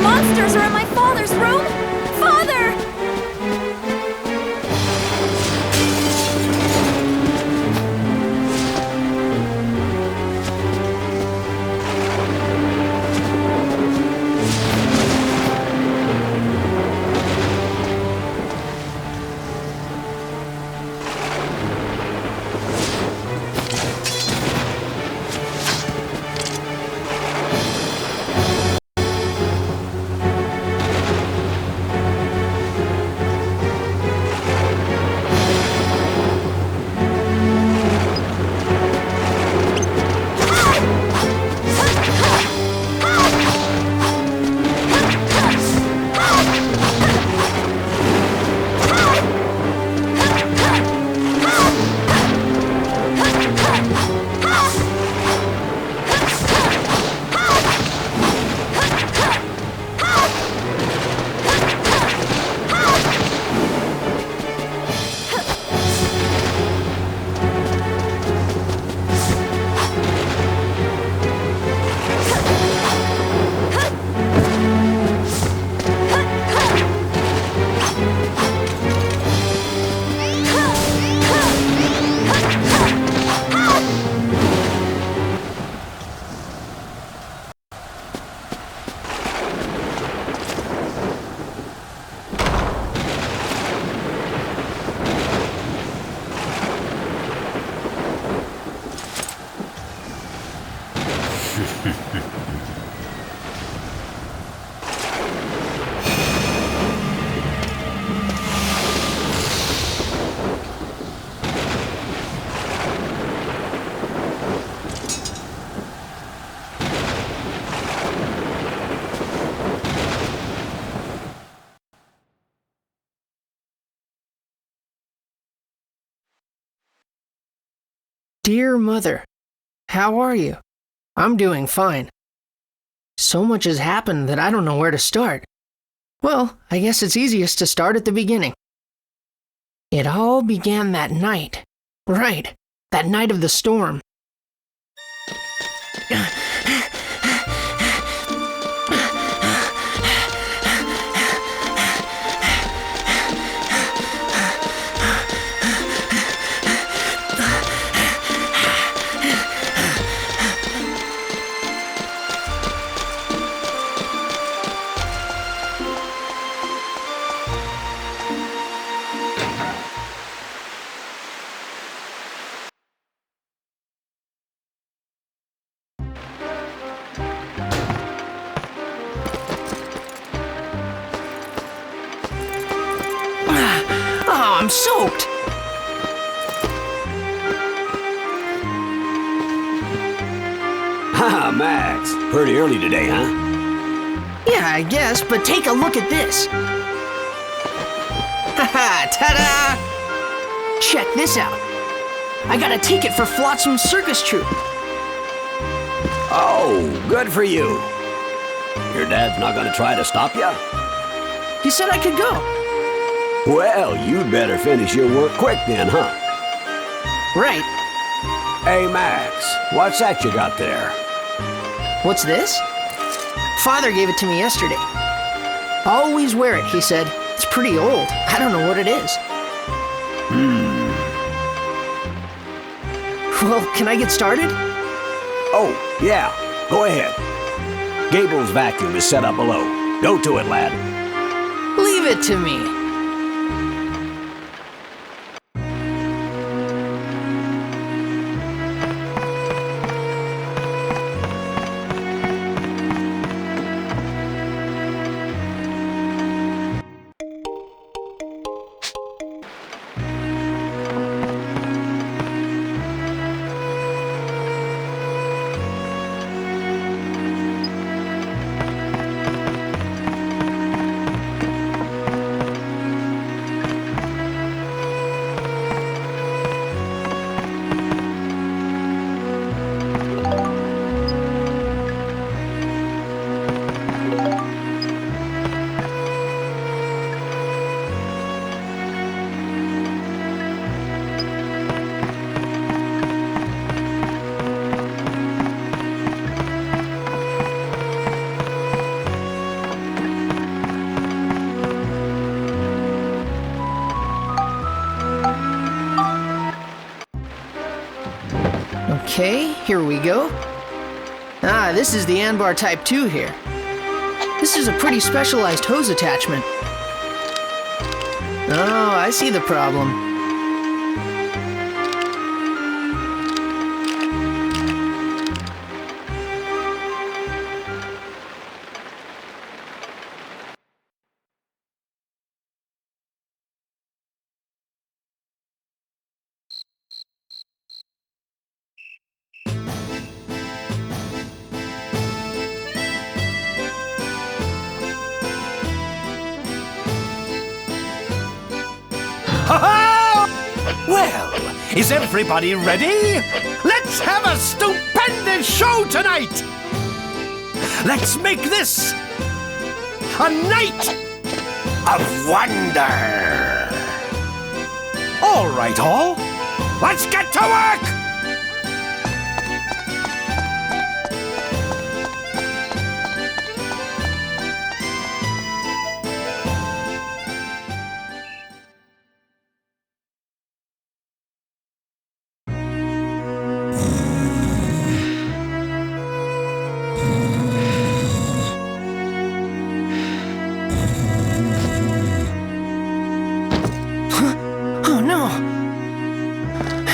monsters are in my father's room? Father! Dear Mother, how are you? I'm doing fine. So much has happened that I don't know where to start. Well, I guess it's easiest to start at the beginning. It all began that night. Right, that night of the storm. Oh, I'm soaked! Haha, Max. Pretty early today, huh? Yeah, I guess, but take a look at this. Haha, ta-da! Check this out. I got a ticket for Flotsam's circus troupe. Oh, good for you. Your dad's not gonna try to stop you? He said I could go. Well, you'd better finish your work quick then, huh? Right. Hey, Max, what's that you got there? What's this? Father gave it to me yesterday. Always wear it, he said. It's pretty old. I don't know what it is. Well, can I get started? Oh, yeah, go ahead. Gable's vacuum is set up below. Go to it, lad. Leave it to me. Okay, here we go. Ah, this is the Anbar Type 2 here. This is a pretty specialized hose attachment. Oh, I see the problem. Well, is everybody ready? Let's have a stupendous show tonight! Let's make this a night of wonder! All right, all. Let's get to work!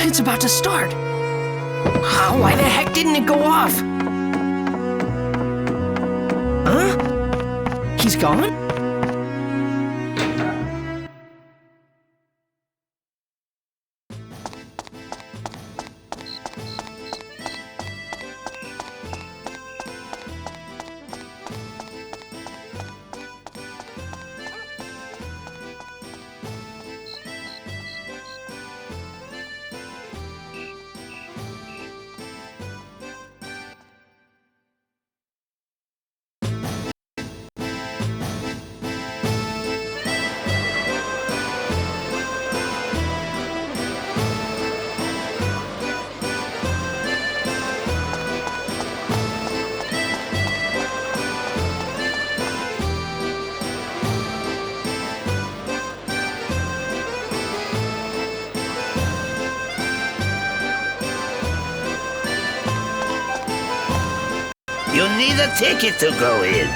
It's about to start. Oh, why the heck didn't it go off? Huh? He's gone? You need a ticket to go in.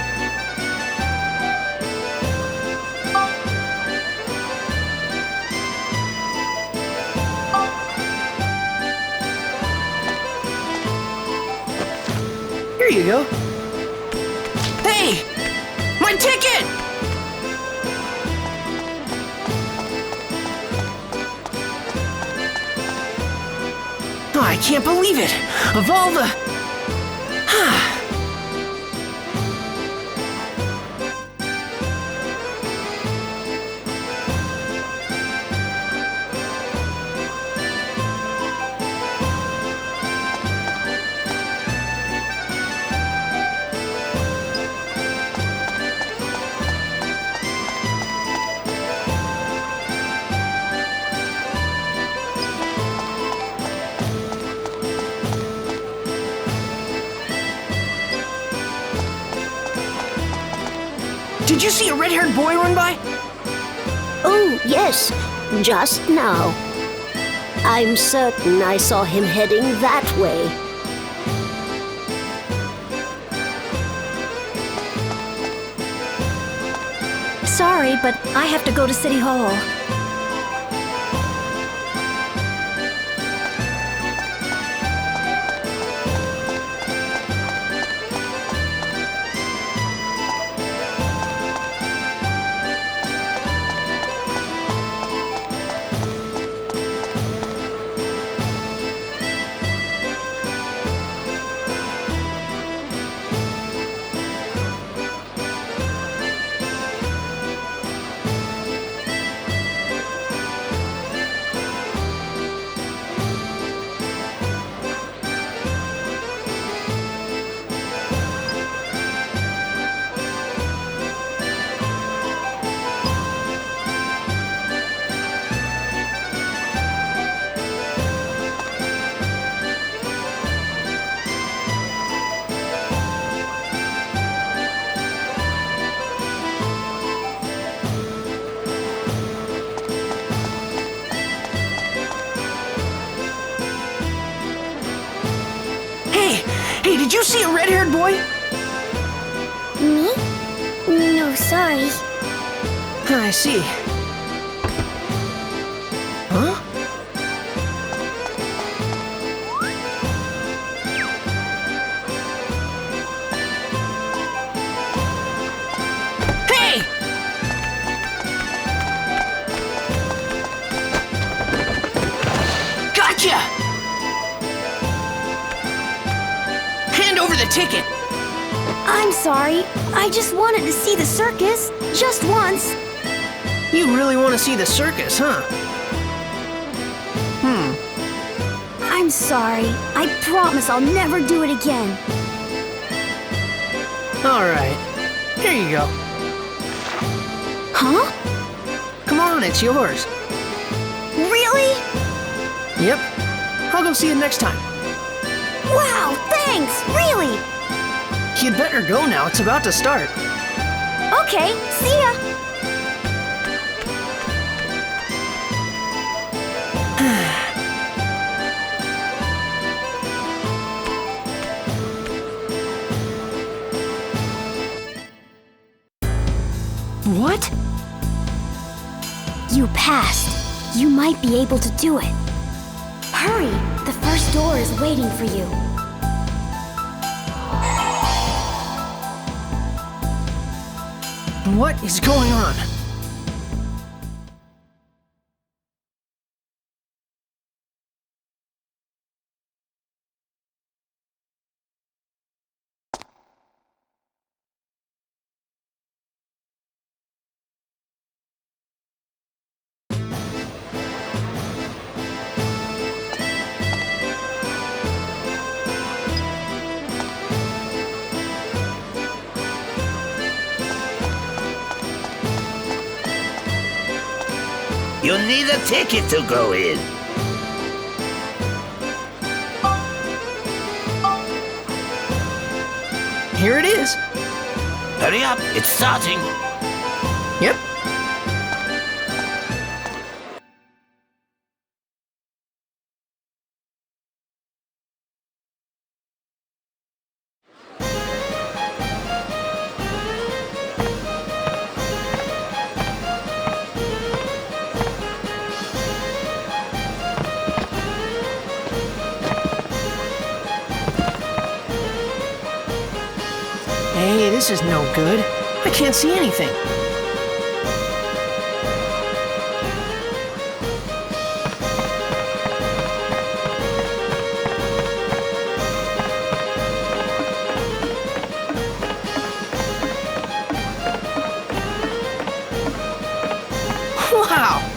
Here you go. Hey! My ticket! Oh, I can't believe it! Of all the... did you see a red-haired boy run by? Oh, yes, just now. I'm certain I saw him heading that way. Sorry, but I have to go to City Hall. Hey, did you see a red-haired boy? Me? No, sorry. I see. Huh? Hey! Gotcha! Hand over the ticket. I'm sorry. I just wanted to see the circus. Just once. You really want to see the circus, huh? I'm sorry. I promise I'll never do it again. All right. Here you go. Huh? Come on, it's yours. Really? Yep. I'll go see you next time. Wow, thanks! Really? You'd better go now. It's about to start. Okay, see ya! What? You passed. You might be able to do it. Hurry! The first door is waiting for you. What is going on? You need a ticket to go in. Here it is. Hurry up, it's starting. Yep. Hey, this is no good. I can't see anything. Wow!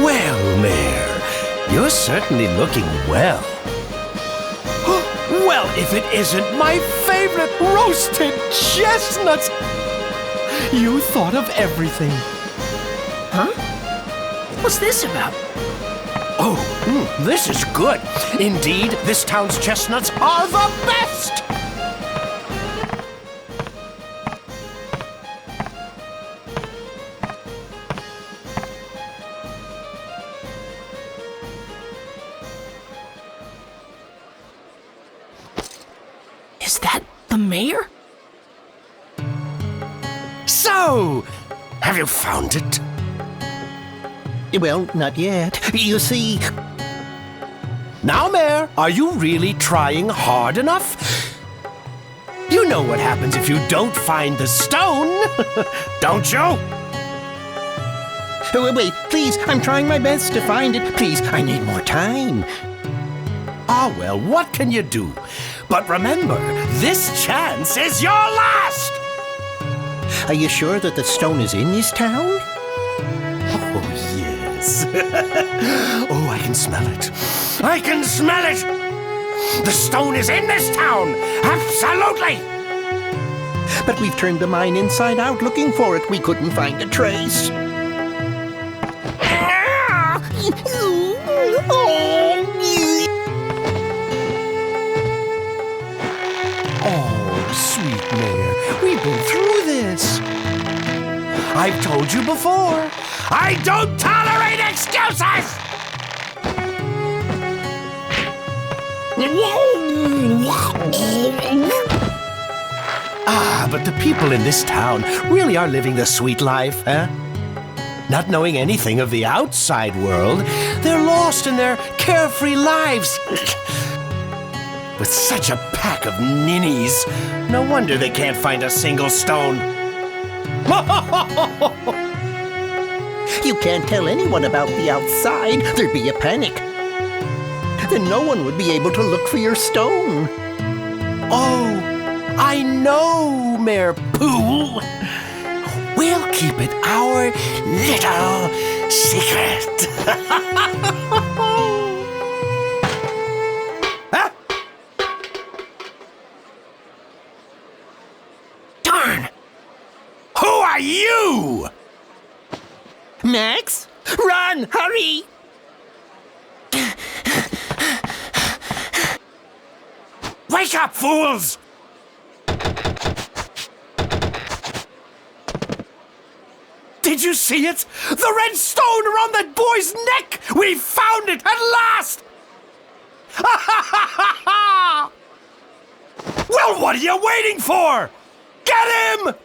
Well, Mayor, you're certainly looking well. Well, if it isn't my favorite roasted chestnuts! You thought of everything. Huh? What's this about? Oh, this is good. Indeed, this town's chestnuts are the best! Is that the mayor? So, have you found it? Well, not yet. You see... Now, Mayor, are you really trying hard enough? You know what happens if you don't find the stone, don't you? Wait, please, I'm trying my best to find it. Please, I need more time. Ah, well, what can you do? But remember, this chance is your last! Are you sure that the stone is in this town? Oh, yes. Oh, I can smell it. I can smell it! The stone is in this town! Absolutely! But we've turned the mine inside out looking for it. We couldn't find a trace. Oh, sweet Mayor, we've been through this. I've told you before, I don't tolerate excuses! Ah, but the people in this town really are living the sweet life, huh? Not knowing anything of the outside world, they're lost in their carefree lives. With such a pack of ninnies, no wonder they can't find a single stone. You can't tell anyone about the outside. There'd be a panic. Then no one would be able to look for your stone. Oh, I know, Mayor Pooh. We'll keep it our little secret. Huh? Darn! Who are you? Max? Run! Hurry! Wake up, fools! Did you see it? The red stone around that boy's neck! We found it at last! Well, what are you waiting for? Get him!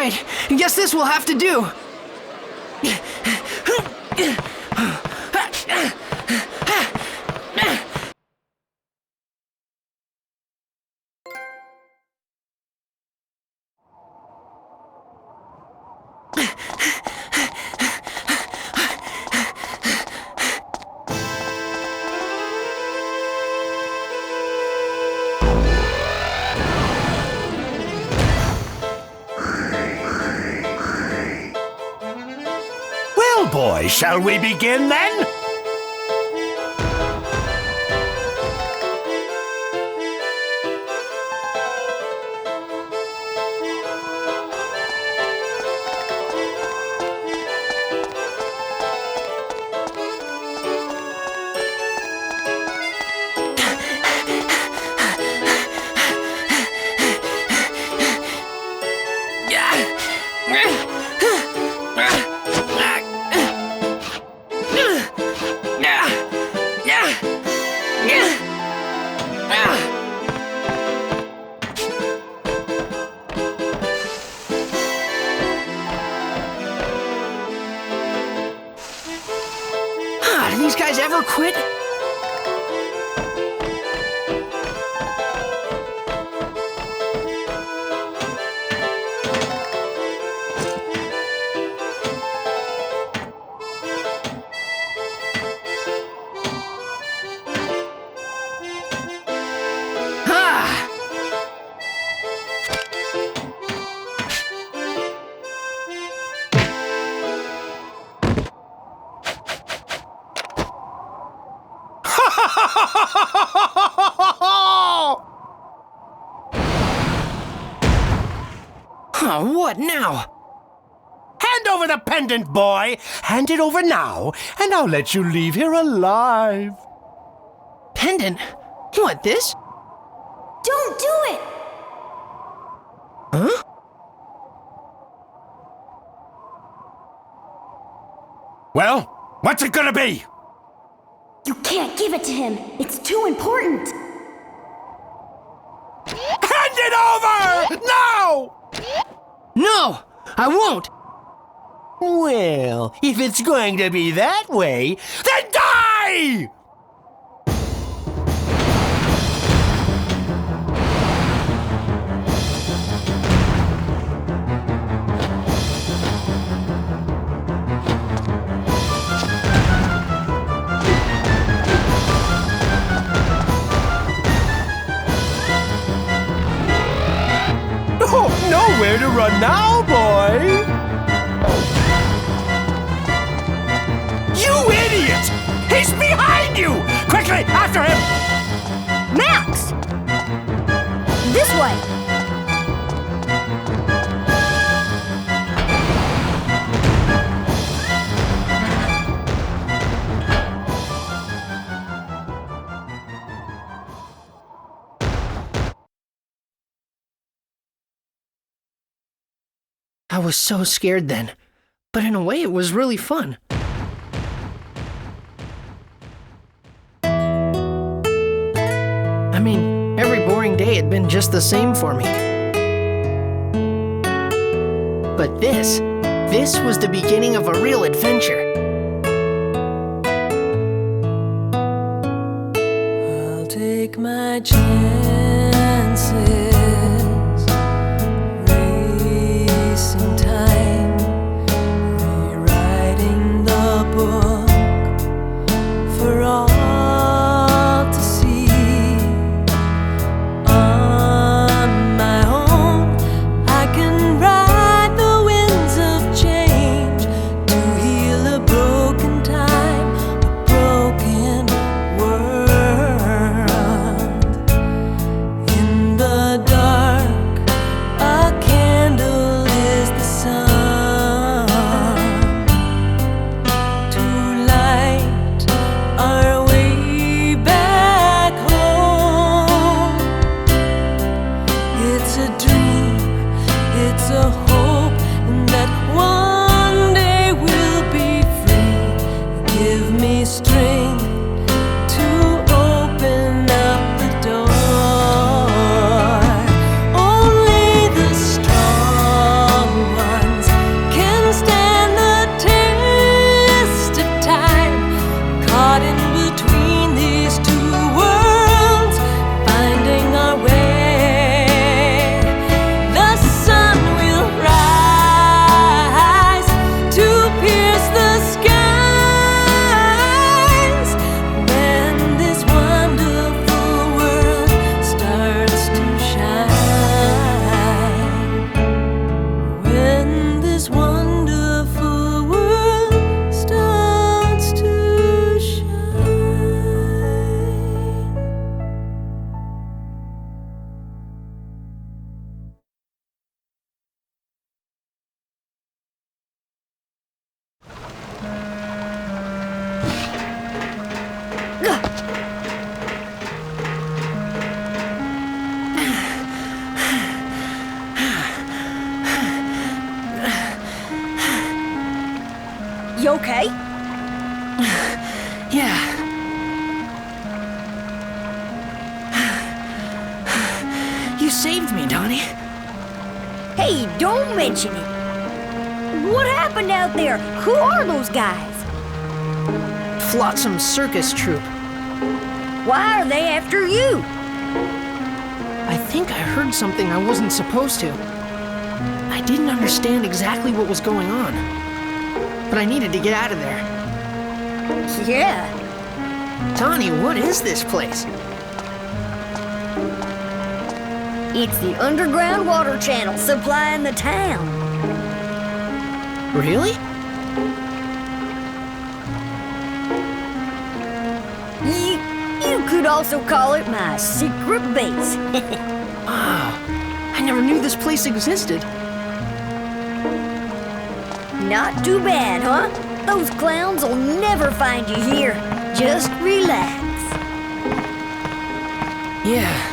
right, guess this will have to do. Well, boys, shall we begin then? Do these guys ever quit? What now? Hand over the pendant, boy! Hand it over now, and I'll let you leave here alive. Pendant? What, this? Don't do it! Huh? Well, what's it gonna be? You can't give it to him. It's too important. Hand it over! Now! No, I won't. Well, if it's going to be that way, then die! Oh, nowhere to run now, boy! You idiot! He's behind you! Quickly, after him! Max! This way! I was so scared then, but in a way it was really fun. I mean, every boring day had been just the same for me. But this was the beginning of a real adventure. I'll take my chances. Racing time, rewriting the book for all to see. On my own, I can ride the winds of change to heal a broken time, a broken world. In the dark, a candle is the sun to light our way back home. It's a dream, it's a hope, and that one day we'll be free. Give me strength to open up the door. Only the strong You okay? Yeah. You saved me, Donnie. Hey, don't mention it. What happened out there? Who are those guys? Flotsam Circus Troupe. Why are they after you? I think I heard something I wasn't supposed to. I didn't understand exactly what was going on, but I needed to get out of there. Yeah. Donnie, what is this place? It's the underground water channel supplying the town. Really? You could also call it my secret base. Wow, I never knew this place existed. Not too bad, huh? Those clowns will never find you here. Just relax. Yeah.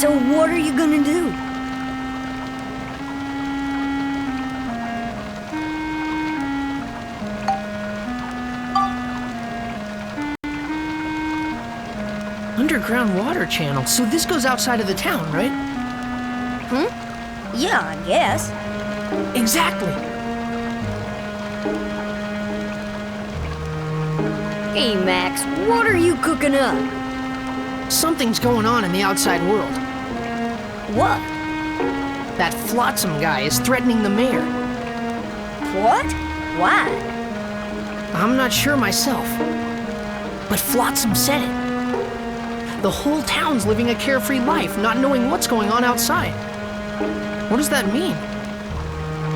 So what are you gonna do? Underground water channel. So this goes outside of the town, right? Yeah, I guess. Exactly. Hey, Max, what are you cooking up? Something's going on in the outside world. What? That Flotsam guy is threatening the mayor. What? Why? I'm not sure myself. But Flotsam said it. The whole town's living a carefree life, not knowing what's going on outside. What does that mean?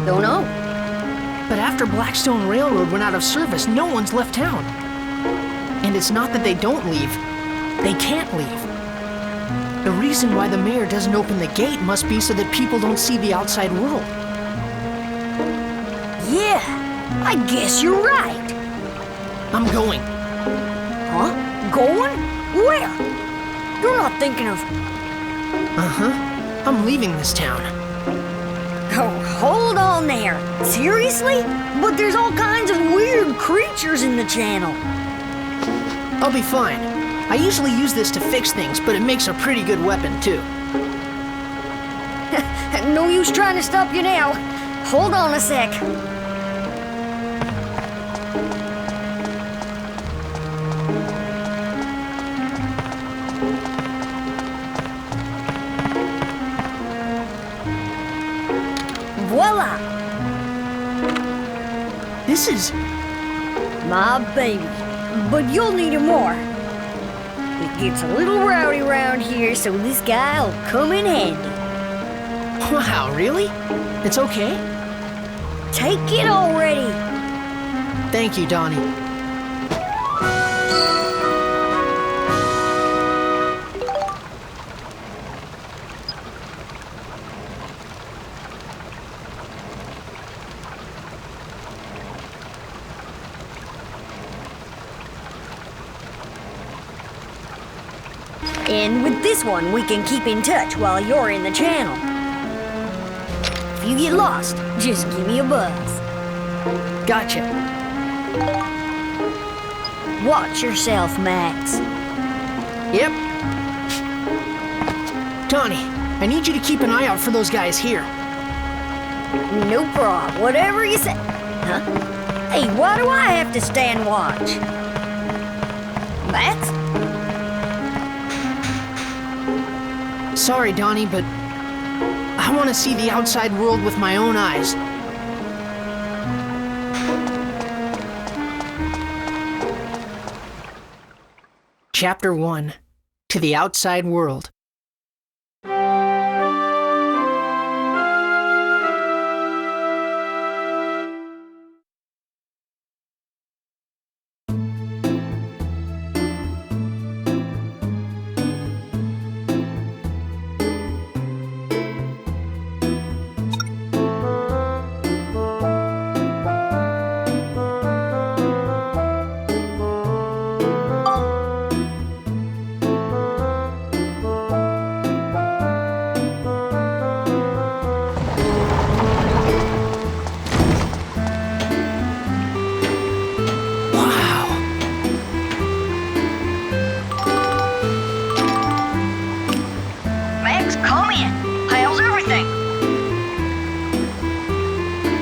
Don't know. But after Blackstone Railroad went out of service, no one's left town. And it's not that they don't leave. They can't leave. The reason why the mayor doesn't open the gate must be so that people don't see the outside world. Yeah, I guess you're right. I'm going. Huh? Going? Where? You're not thinking of... Uh-huh. I'm leaving this town. Oh, hold on there. Seriously? But there's all kinds of weird creatures in the channel. I'll be fine. I usually use this to fix things, but it makes a pretty good weapon, too. No use trying to stop you now. Hold on a sec. Voila! This is... My baby. But you'll need it more. It gets a little rowdy around here, so this guy'll come in handy. Wow, really? It's okay? Take it already. Thank you, Donnie. And with this one, we can keep in touch while you're in the channel. If you get lost, just give me a buzz. Gotcha. Watch yourself, Max. Yep. Donnie, I need you to keep an eye out for those guys here. No problem. Whatever you say. Huh? Hey, why do I have to stand watch? Max? Sorry, Donnie, but I want to see the outside world with my own eyes. Chapter 1. to the outside world.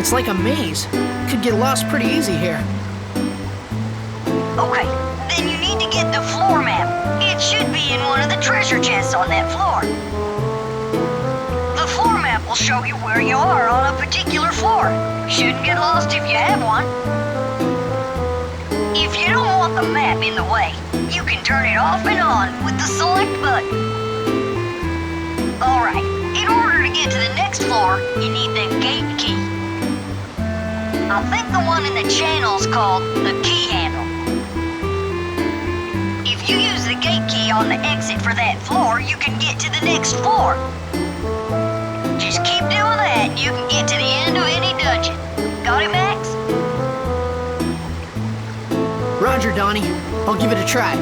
It's like a maze. Could get lost pretty easy here. Okay, then you need to get the floor map. It should be in one of the treasure chests on that floor. The floor map will show you where you are on a particular floor. Shouldn't get lost if you have one. If you don't want the map in the way, you can turn it off and on with the select button. Alright, in order to get to the next floor, you need the gate key. I think the one in the channel's called the key handle. If you use the gate key on the exit for that floor, you can get to the next floor. Just keep doing that and you can get to the end of any dungeon. Got it, Max? Roger, Donnie. I'll give it a try.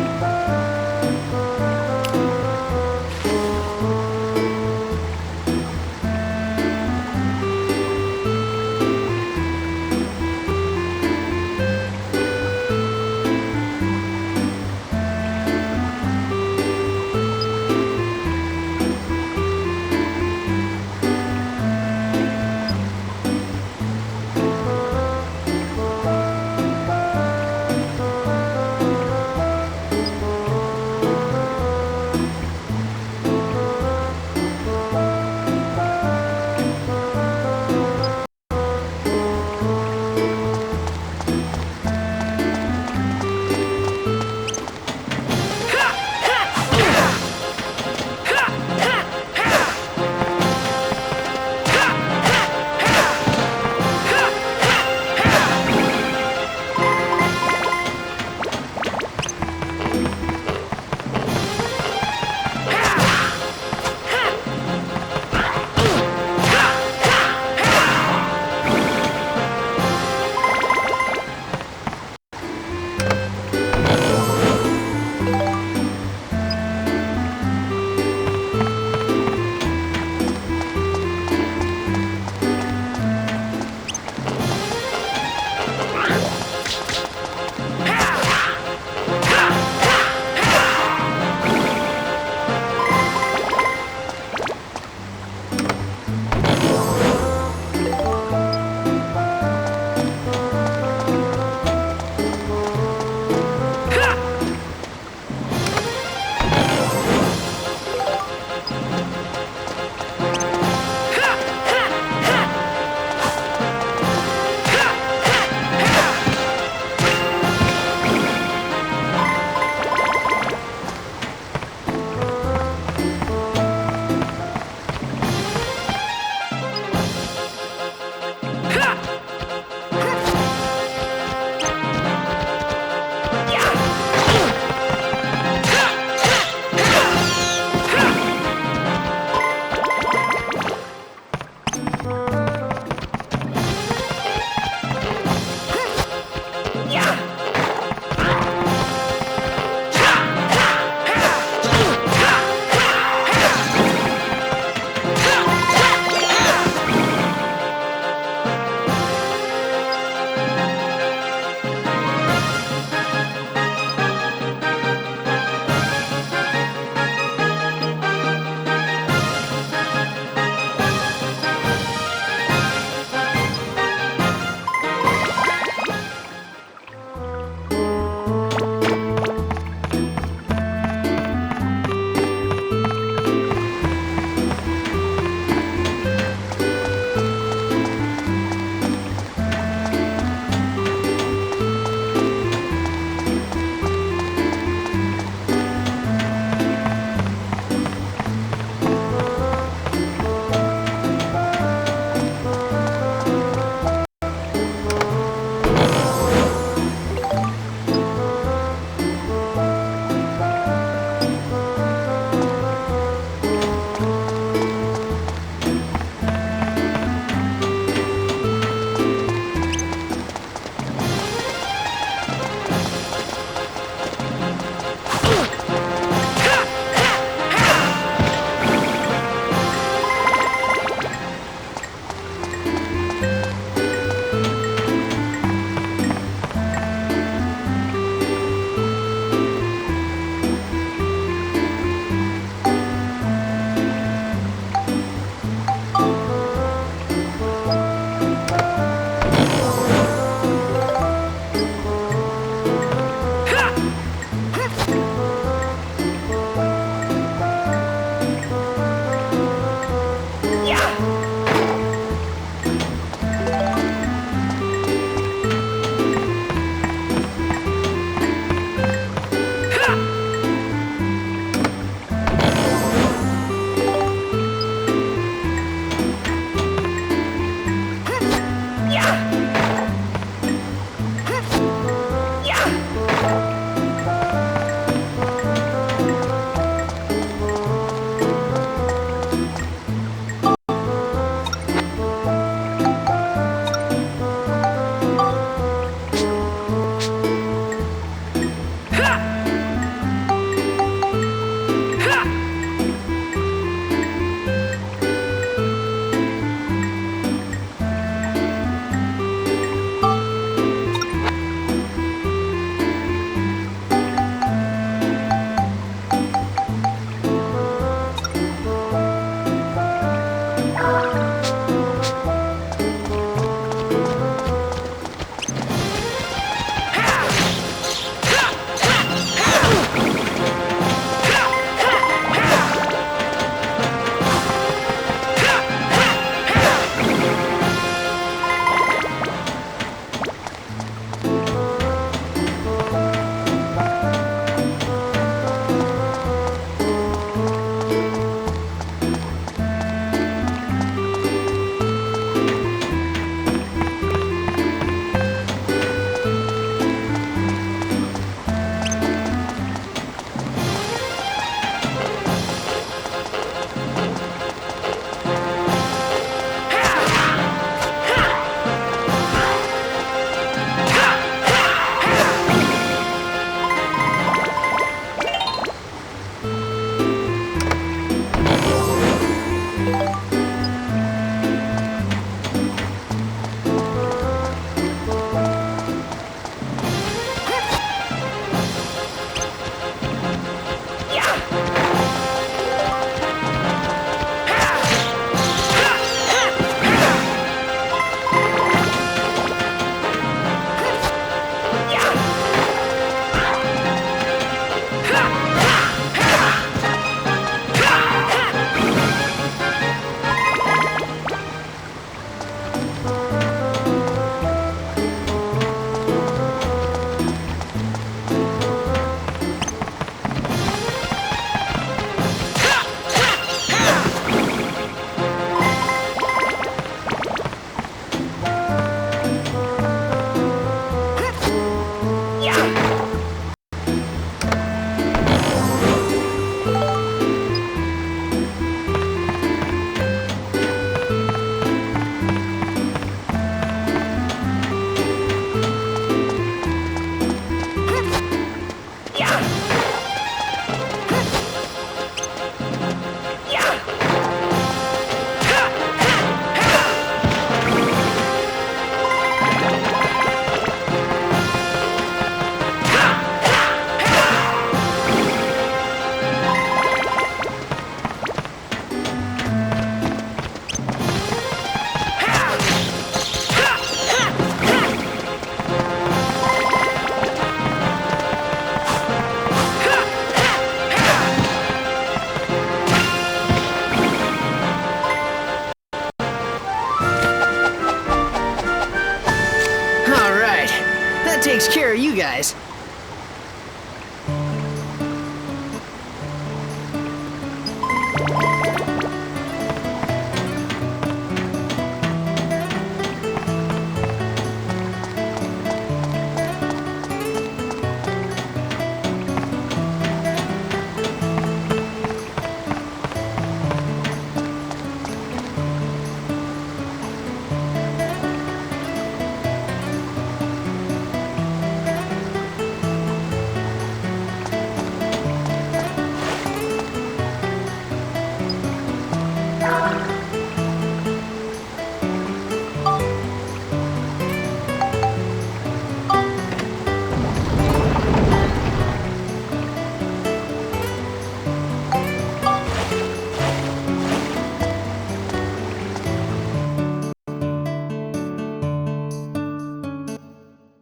takes care of you guys.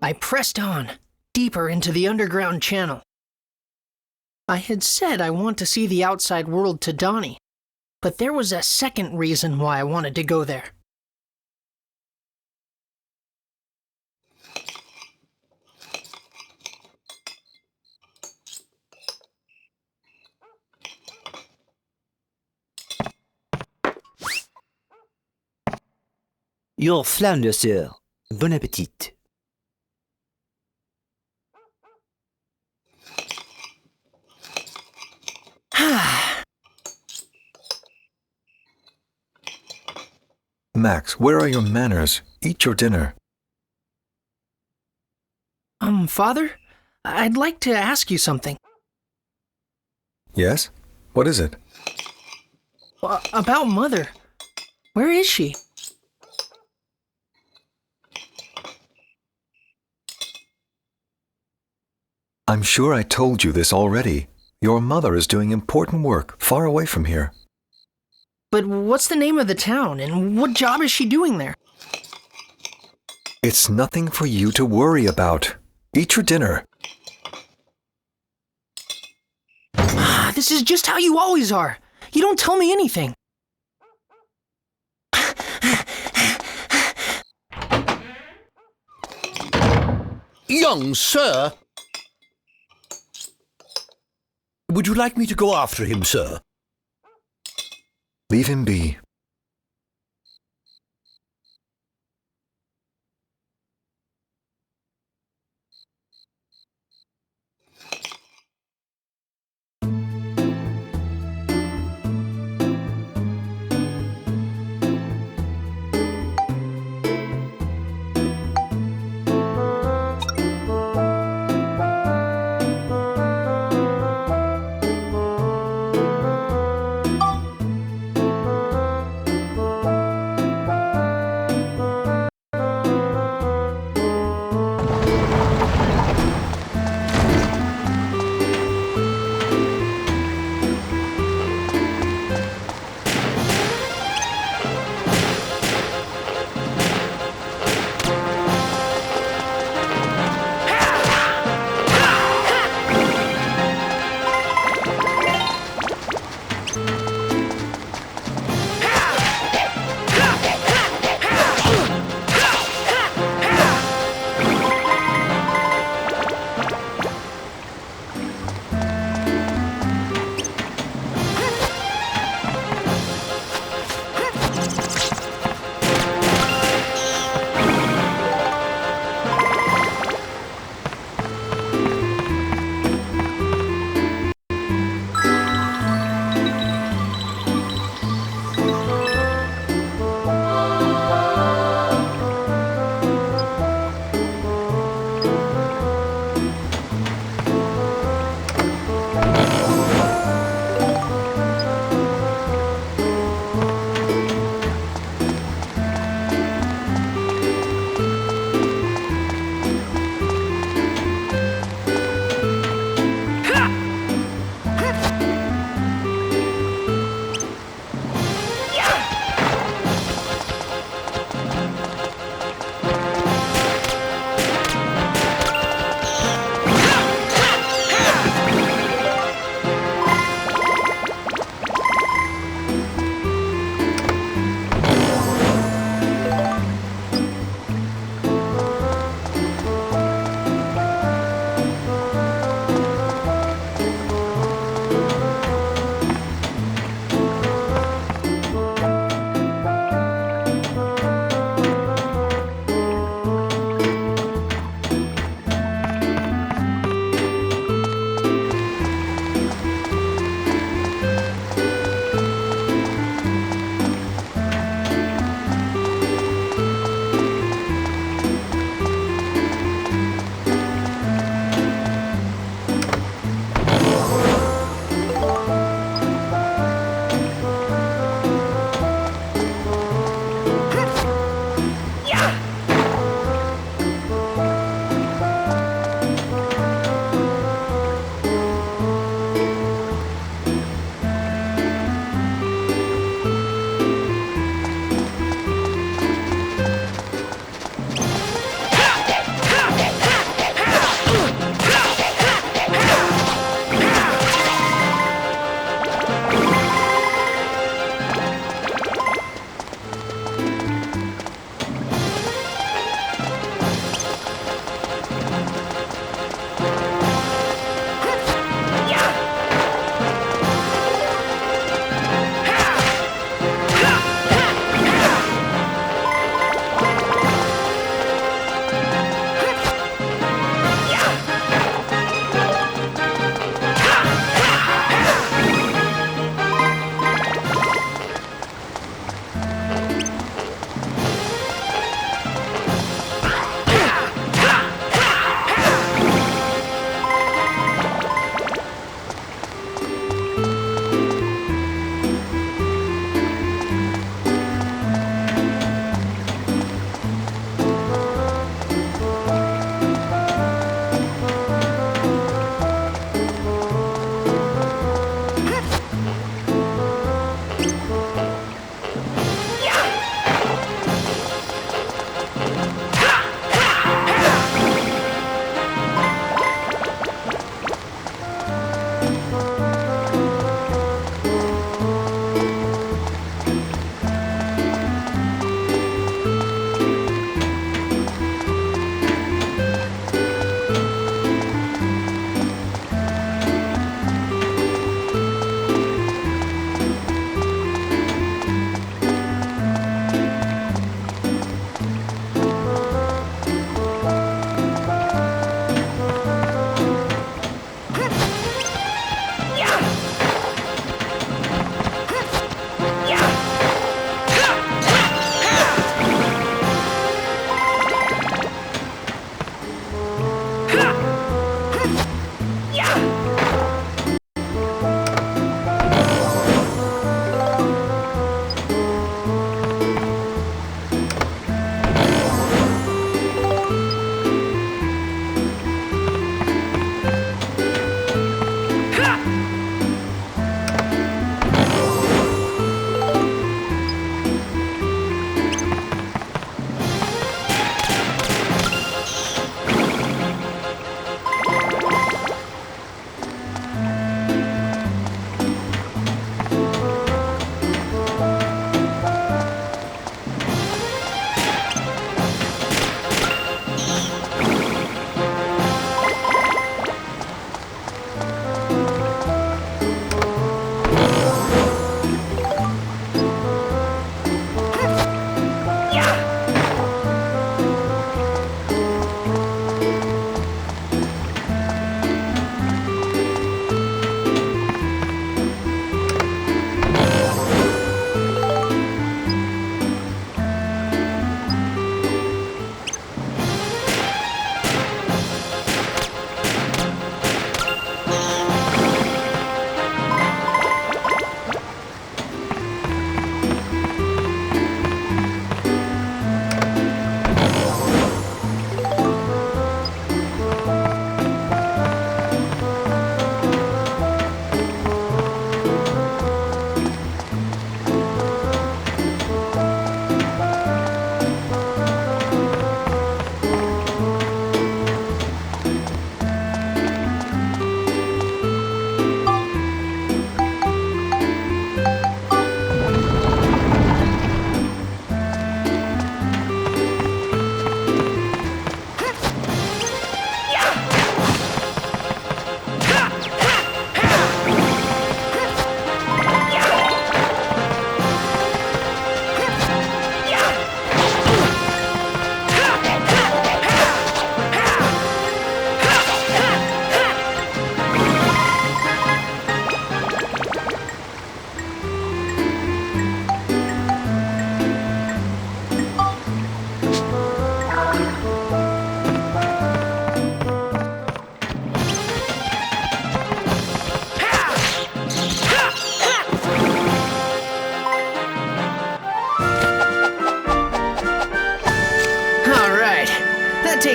I pressed on, deeper into the underground channel. I had said I want to see the outside world to Donnie, but there was a second reason why I wanted to go there. Your flounder, sir. Bon appétit. Max, where are your manners? Eat your dinner. Father? I'd like to ask you something. Yes? What is it? About Mother. Where is she? I'm sure I told you this already. Your mother is doing important work far away from here. But what's the name of the town, and what job is she doing there? It's nothing for you to worry about. Eat your dinner. This is just how you always are. You don't tell me anything. Young sir! Would you like me to go after him, sir? Leave him be.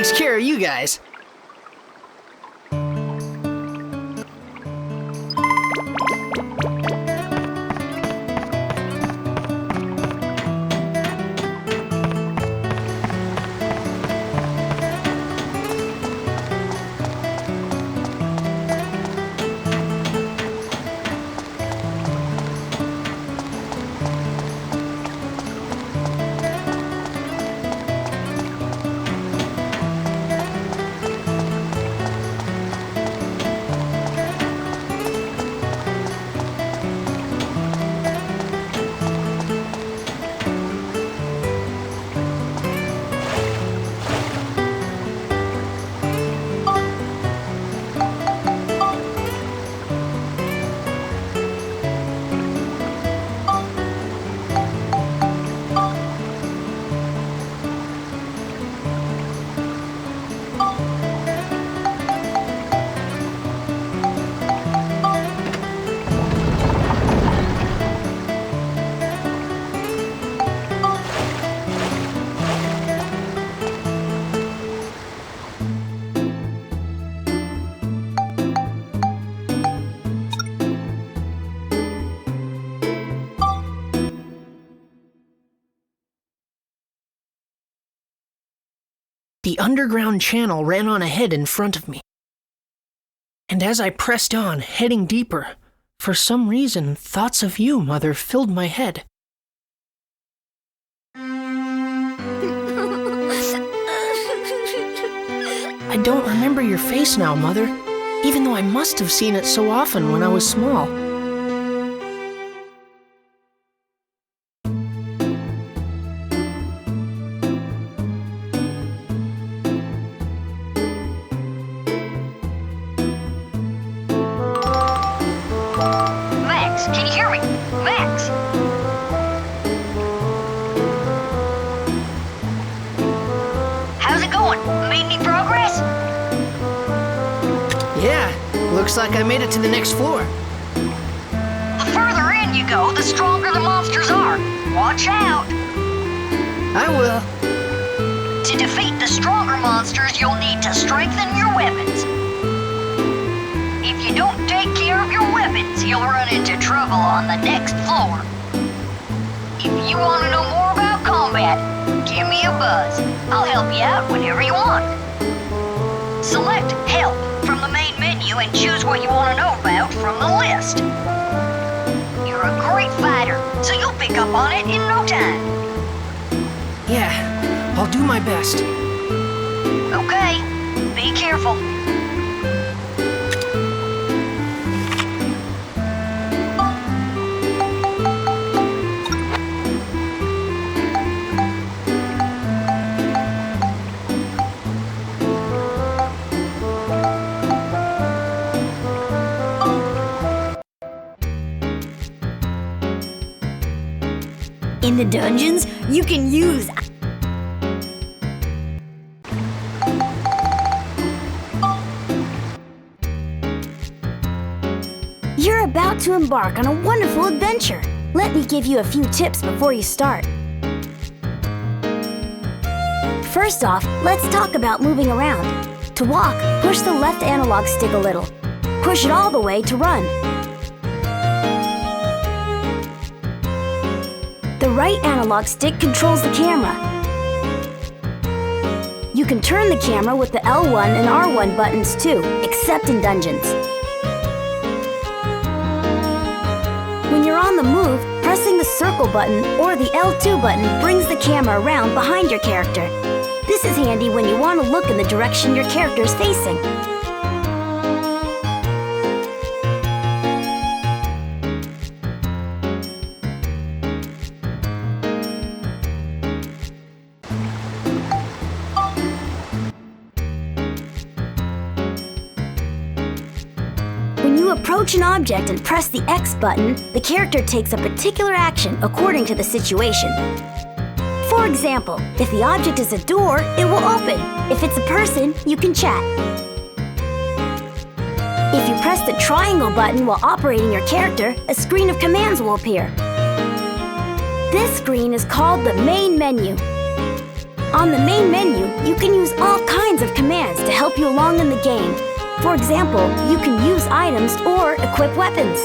takes care of you guys. The underground channel ran on ahead in front of me. And as I pressed on, heading deeper, for some reason, thoughts of you, Mother, filled my head. I don't remember your face now, Mother, even though I must have seen it so often when I was small. Can you hear me? Max! How's it going? Made any progress? Yeah, looks like I made it to the next floor. The further in you go, the stronger the monsters are. Watch out! I will. To defeat the stronger monsters, you'll need to strengthen your weapons. If you don't take care of you'll run into trouble on the next floor. If you want to know more about combat, give me a buzz. I'll help you out whenever you want. Select Help from the main menu and choose what you want to know about from the list. You're a great fighter, so you'll pick up on it in no time. Yeah, I'll do my best. Okay, be careful. In the dungeons, you can use You're about to embark on a wonderful adventure. Let me give you a few tips before you start. First off, let's talk about moving around. To walk, push the left analog stick a little. Push it all the way to run. The right analog stick controls the camera. You can turn the camera with the L1 and R1 buttons too, except in dungeons. When you're on the move, pressing the circle button or the L2 button brings the camera around behind your character. This is handy when you want to look in the direction your character is facing. When you approach an object and press the X button, the character takes a particular action according to the situation. For example, if the object is a door, it will open. If it's a person, you can chat. If you press the triangle button while operating your character, a screen of commands will appear. This screen is called the main menu. On the main menu, you can use all kinds of commands to help you along in the game. For example, you can use items or equip weapons.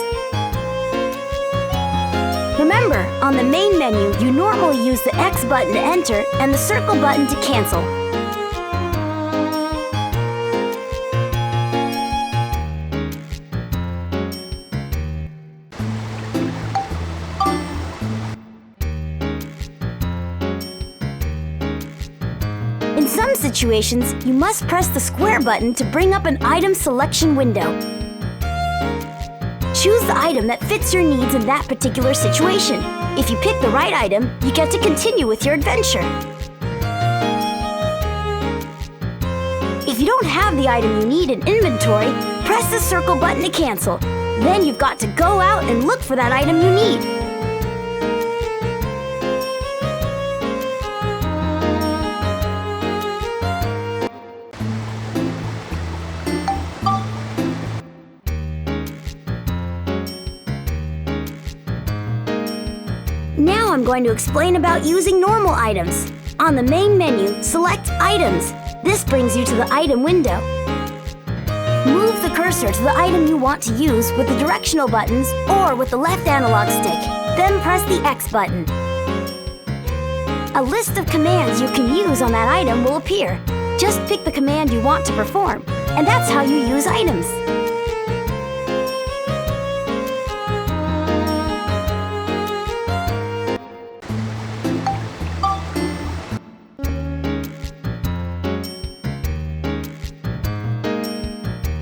Remember, on the main menu, you normally use the X button to enter and the circle button to cancel. In some situations, you must press the square button to bring up an item selection window. Choose the item that fits your needs in that particular situation. If you pick the right item, you get to continue with your adventure. If you don't have the item you need in inventory, press the circle button to cancel. Then you've got to go out and look for that item you need. Now I'm going to explain about using normal items. On the main menu, select Items. This brings you to the item window. Move the cursor to the item you want to use with the directional buttons or with the left analog stick. Then press the X button. A list of commands you can use on that item will appear. Just pick the command you want to perform, and that's how you use items.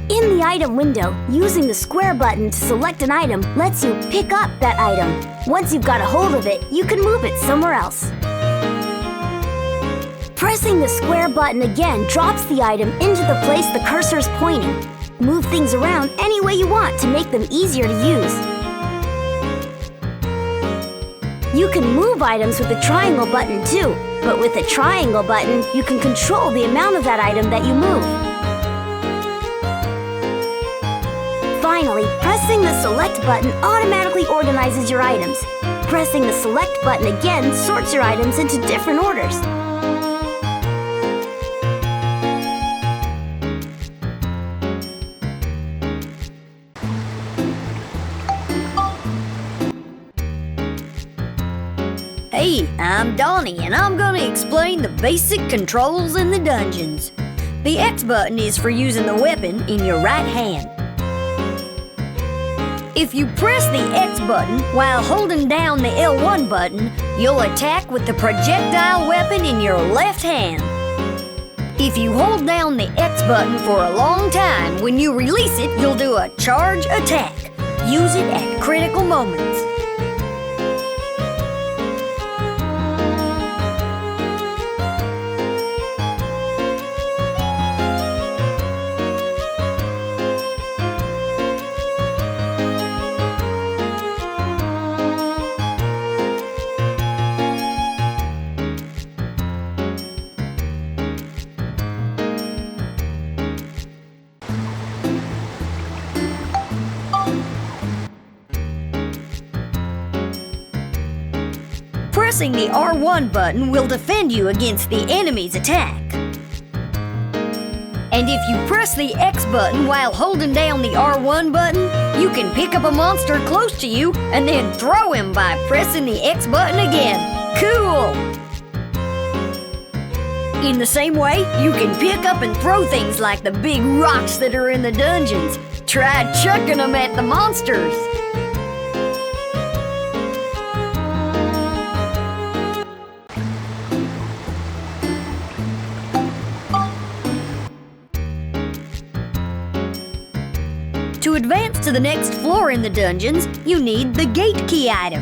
In the item window, using the square button to select an item lets you pick up that item. Once you've got a hold of it, you can move it somewhere else. Pressing the square button again drops the item into the place the cursor is pointing. Move things around any way you want to make them easier to use. You can move items with the triangle button too, but with the triangle button, you can control the amount of that item that you move. Finally, pressing the Select button automatically organizes your items. Pressing the Select button again sorts your items into different orders. Hey, I'm Donnie, and I'm gonna explain the basic controls in the dungeons. The X button is for using the weapon in your right hand. If you press the X button while holding down the L1 button, you'll attack with the projectile weapon in your left hand. If you hold down the X button for a long time, when you release it, you'll do a charge attack. Use it at critical moments. Pressing the R1 button will defend you against the enemy's attack. And if you press the X button while holding down the R1 button, you can pick up a monster close to you and then throw him by pressing the X button again. Cool! In the same way, you can pick up and throw things like the big rocks that are in the dungeons. Try chucking them at the monsters. To advance to the next floor in the dungeons, you need the gate key item.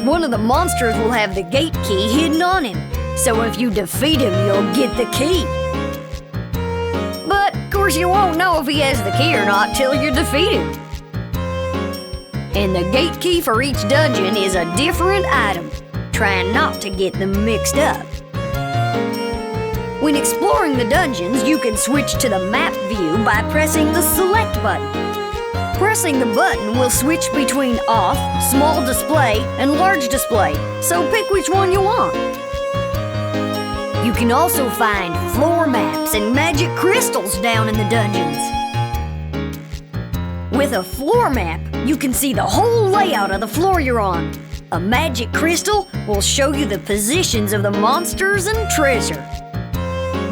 One of the monsters will have the gate key hidden on him, so if you defeat him, you'll get the key. But, of course, you won't know if he has the key or not till you defeat him. And the gate key for each dungeon is a different item. Try not to get them mixed up. When exploring the dungeons, you can switch to the map view by pressing the select button. Pressing the button will switch between off, small display, and large display, so pick which one you want. You can also find floor maps and magic crystals down in the dungeons. With a floor map, you can see the whole layout of the floor you're on. A magic crystal will show you the positions of the monsters and treasure.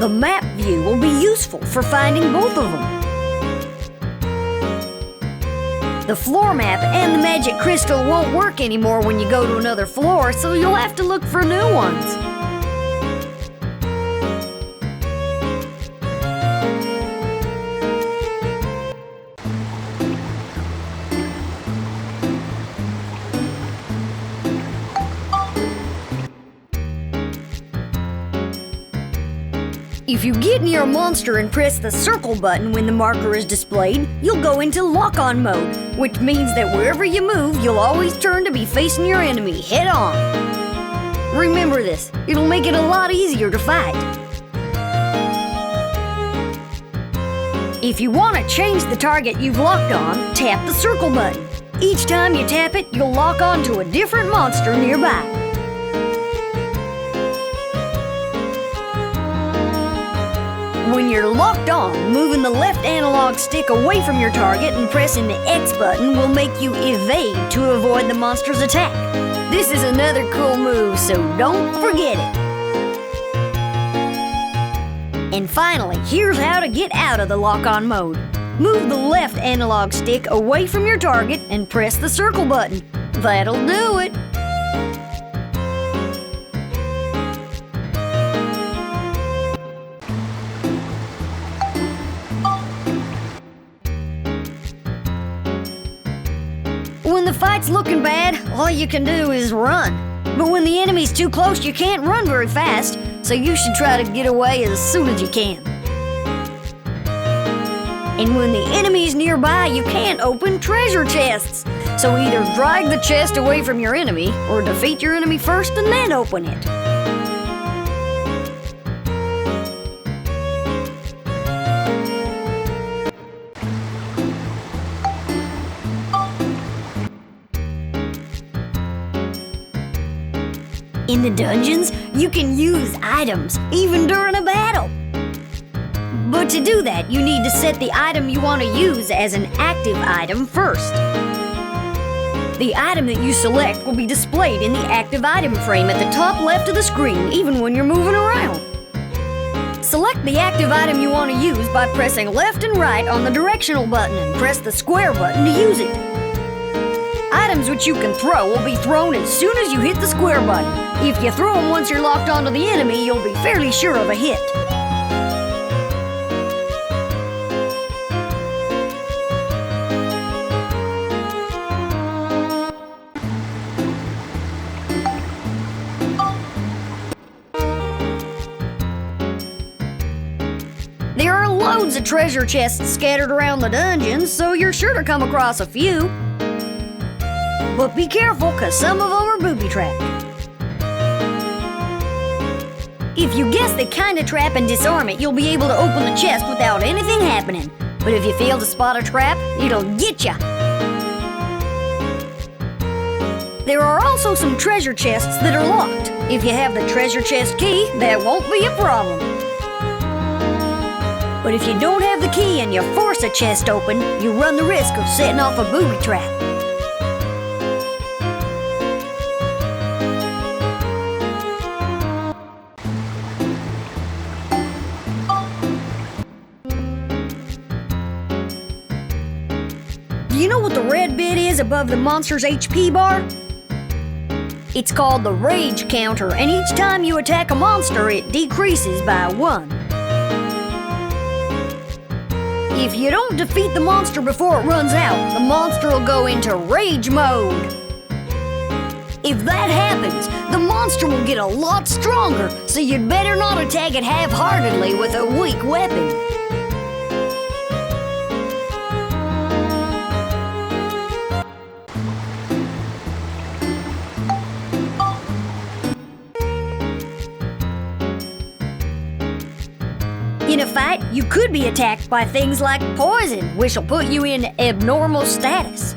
The map view will be useful for finding both of them. The floor map and the magic crystal won't work anymore when you go to another floor, so you'll have to look for new ones. If you get near a monster and press the circle button when the marker is displayed, you'll go into lock-on mode, which means that wherever you move, you'll always turn to be facing your enemy head-on. Remember this, it'll make it a lot easier to fight. If you want to change the target you've locked on, tap the circle button. Each time you tap it, you'll lock on to a different monster nearby. When you're locked on, moving the left analog stick away from your target and pressing the X button will make you evade to avoid the monster's attack. This is another cool move, so don't forget it. And finally, here's how to get out of the lock-on mode. Move the left analog stick away from your target and press the circle button. That'll do it. When the fight's looking bad, all you can do is run. But when the enemy's too close, you can't run very fast, so you should try to get away as soon as you can. And when the enemy's nearby, you can't open treasure chests. So either drag the chest away from your enemy, or defeat your enemy first and then open it. In the dungeons, you can use items, even during a battle. But to do that, you need to set the item you want to use as an active item first. The item that you select will be displayed in the active item frame at the top left of the screen, even when you're moving around. Select the active item you want to use by pressing left and right on the directional button and press the square button to use it. Items which you can throw will be thrown as soon as you hit the square button. If you throw them once you're locked onto the enemy, you'll be fairly sure of a hit. There are loads of treasure chests scattered around the dungeons, so you're sure to come across a few. But be careful, cause some of them are booby-trapped. If you guess the kind of trap and disarm it, you'll be able to open the chest without anything happening. But if you fail to spot a trap, it'll get ya. There are also some treasure chests that are locked. If you have the treasure chest key, that won't be a problem. But if you don't have the key and you force a chest open, you run the risk of setting off a booby trap. Do you know what the red bit is above the monster's HP bar? It's called the rage counter, and each time you attack a monster, it decreases by 1. If you don't defeat the monster before it runs out, the monster will go into rage mode. If that happens, the monster will get a lot stronger, so you'd better not attack it half-heartedly with a weak weapon. In a fight, you could be attacked by things like poison, which will put you in abnormal status.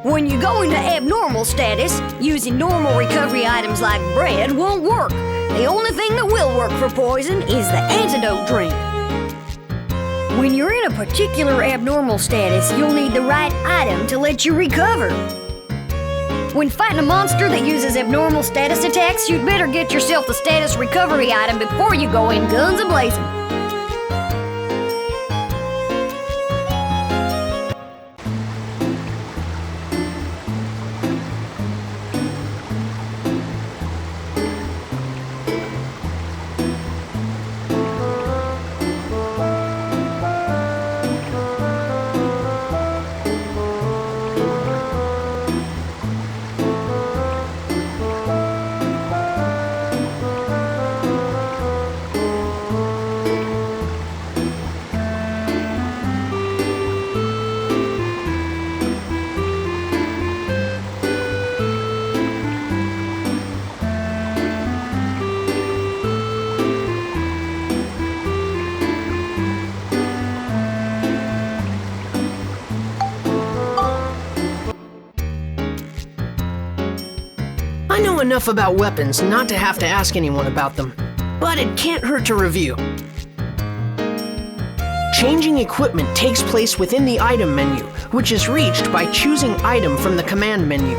When you go into abnormal status, using normal recovery items like bread won't work. The only thing that will work for poison is the antidote drink. When you're in a particular abnormal status, you'll need the right item to let you recover. When fighting a monster that uses abnormal status attacks, you'd better get yourself the status recovery item before you go in guns a-blazing. I know enough about weapons not to have to ask anyone about them, but it can't hurt to review. Changing equipment takes place within the item menu, which is reached by choosing item from the command menu.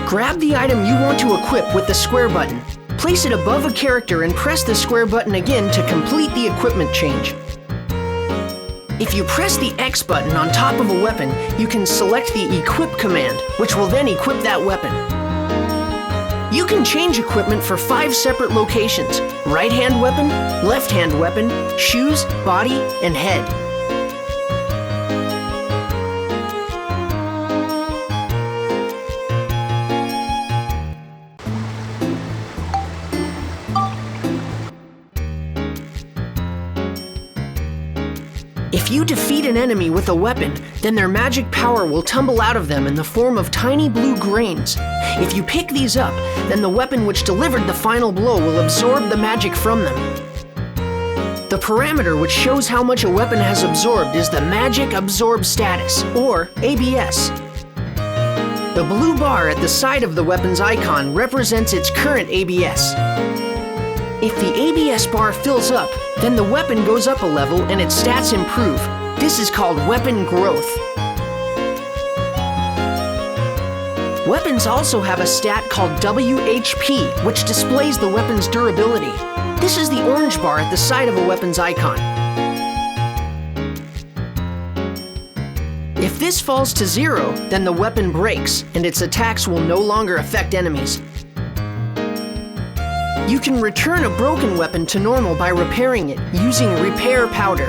Grab the item you want to equip with the square button, place it above a character and press the square button again to complete the equipment change. If you press the X button on top of a weapon, you can select the equip command, which will then equip that weapon. You can change equipment for 5 separate locations: right-hand weapon, left-hand weapon, shoes, body, and head. If you defeat an enemy with a weapon, then their magic power will tumble out of them in the form of tiny blue grains. If you pick these up, then the weapon which delivered the final blow will absorb the magic from them. The parameter which shows how much a weapon has absorbed is the Magic Absorb Status, or ABS. The blue bar at the side of the weapon's icon represents its current ABS. If the ABS bar fills up, then the weapon goes up a level and its stats improve. This is called weapon growth. Weapons also have a stat called WHP, which displays the weapon's durability. This is the orange bar at the side of a weapon's icon. If this falls to 0, then the weapon breaks, and its attacks will no longer affect enemies. You can return a broken weapon to normal by repairing it using repair powder.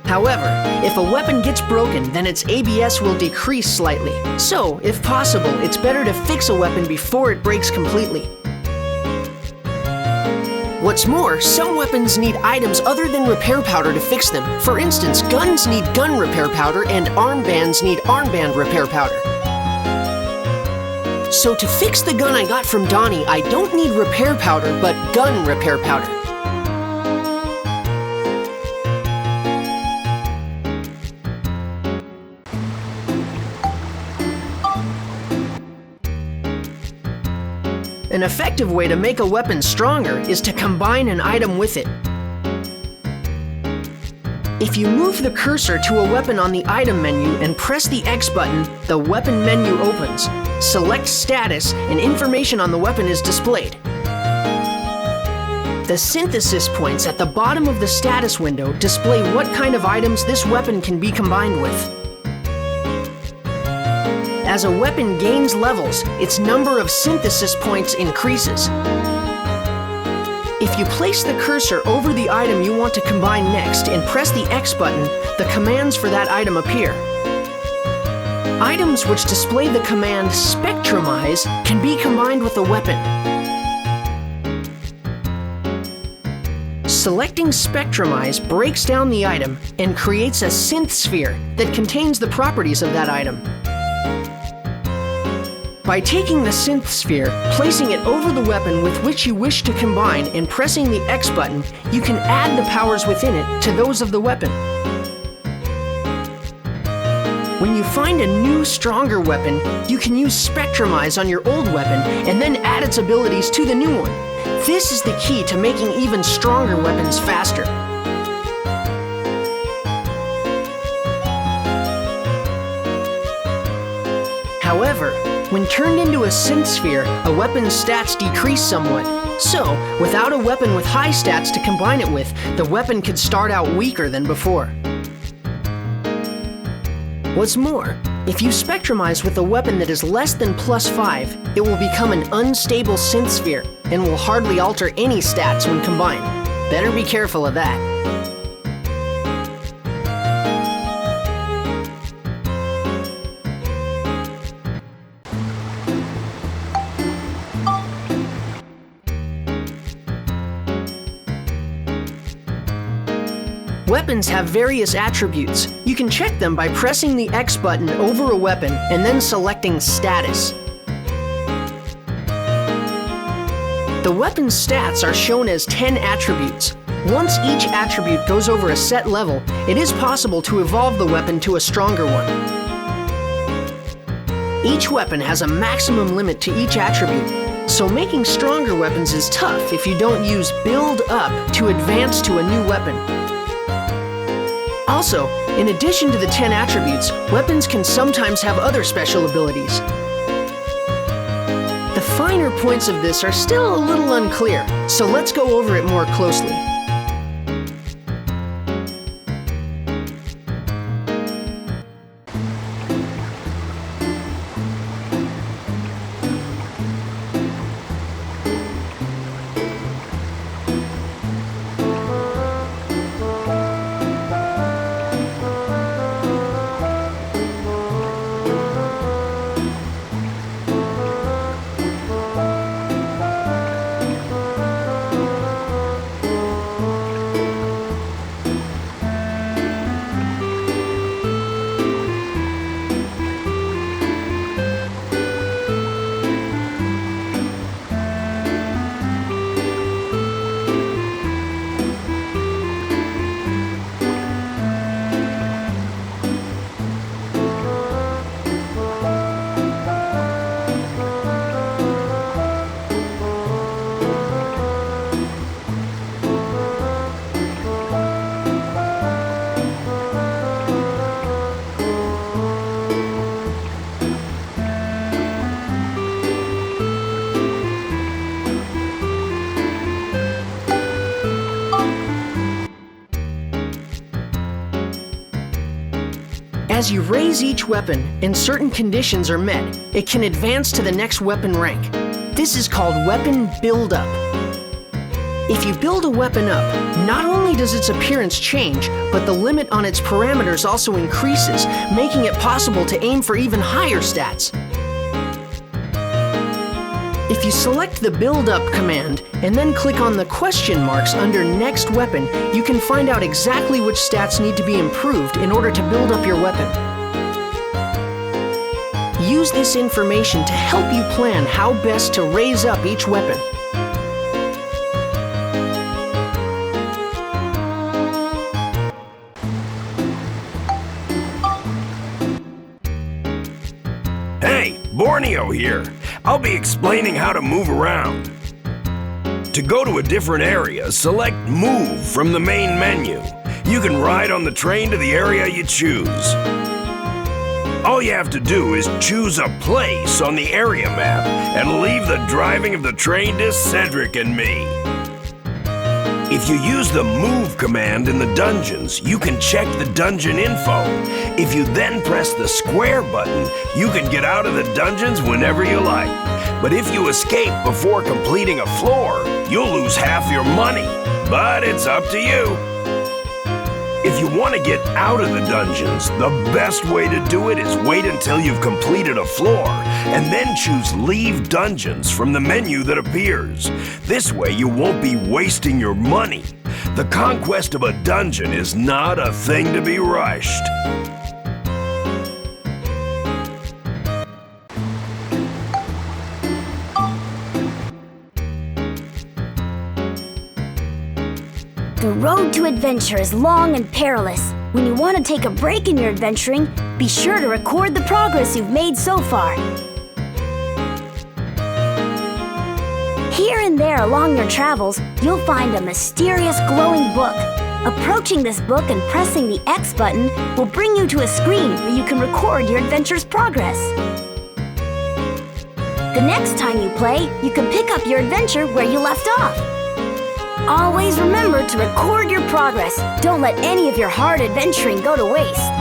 However, if a weapon gets broken, then its ABS will decrease slightly. So, if possible, it's better to fix a weapon before it breaks completely. What's more, some weapons need items other than repair powder to fix them. For instance, guns need gun repair powder and armbands need armband repair powder. So to fix the gun I got from Donnie, I don't need repair powder, but gun repair powder. An effective way to make a weapon stronger is to combine an item with it. If you move the cursor to a weapon on the item menu and press the X button, the weapon menu opens. Select status and information on the weapon is displayed. The synthesis points at the bottom of the status window display what kind of items this weapon can be combined with. As a weapon gains levels, its number of synthesis points increases. If you place the cursor over the item you want to combine next and press the X button, the commands for that item appear. Items which display the command Spectrumize can be combined with a weapon. Selecting Spectrumize breaks down the item and creates a synth sphere that contains the properties of that item. By taking the synth sphere, placing it over the weapon with which you wish to combine, and pressing the X button, you can add the powers within it to those of the weapon. When you find a new, stronger weapon, you can use Spectrumize on your old weapon and then add its abilities to the new one. This is the key to making even stronger weapons faster. However, when turned into a synth sphere, a weapon's stats decrease somewhat. So, without a weapon with high stats to combine it with, the weapon could start out weaker than before. What's more, if you Spectrumize with a weapon that is less than +5, it will become an unstable synth sphere and will hardly alter any stats when combined. Better be careful of that. Weapons have various attributes. You can check them by pressing the X button over a weapon and then selecting Status. The weapon's stats are shown as 10 attributes. Once each attribute goes over a set level, it is possible to evolve the weapon to a stronger one. Each weapon has a maximum limit to each attribute, so making stronger weapons is tough if you don't use Build Up to advance to a new weapon. Also, in addition to the 10 attributes, weapons can sometimes have other special abilities. The finer points of this are still a little unclear, so let's go over it more closely. As you raise each weapon and certain conditions are met, it can advance to the next weapon rank. This is called weapon build-up. If you build a weapon up, not only does its appearance change, but the limit on its parameters also increases, making it possible to aim for even higher stats. If you select the Build Up command and then click on the question marks under Next Weapon, you can find out exactly which stats need to be improved in order to build up your weapon. Use this information to help you plan how best to raise up each weapon. Hey, Borneo here. I'll be explaining how to move around. To go to a different area, select Move from the main menu. You can ride on the train to the area you choose. All you have to do is choose a place on the area map and leave the driving of the train to Cedric and me. If you use the Move command in the dungeons, you can check the dungeon info. If you then press the square button, you can get out of the dungeons whenever you like. But if you escape before completing a floor, you'll lose half your money. But it's up to you. If you want to get out of the dungeons, the best way to do it is wait until you've completed a floor, and then choose Leave Dungeons from the menu that appears. This way you won't be wasting your money. The conquest of a dungeon is not a thing to be rushed. The road to adventure is long and perilous. When you want to take a break in your adventuring, be sure to record the progress you've made so far. Here and there along your travels, you'll find a mysterious glowing book. Approaching this book and pressing the X button will bring you to a screen where you can record your adventure's progress. The next time you play, you can pick up your adventure where you left off. Always remember to record your progress. Don't let any of your hard adventuring go to waste.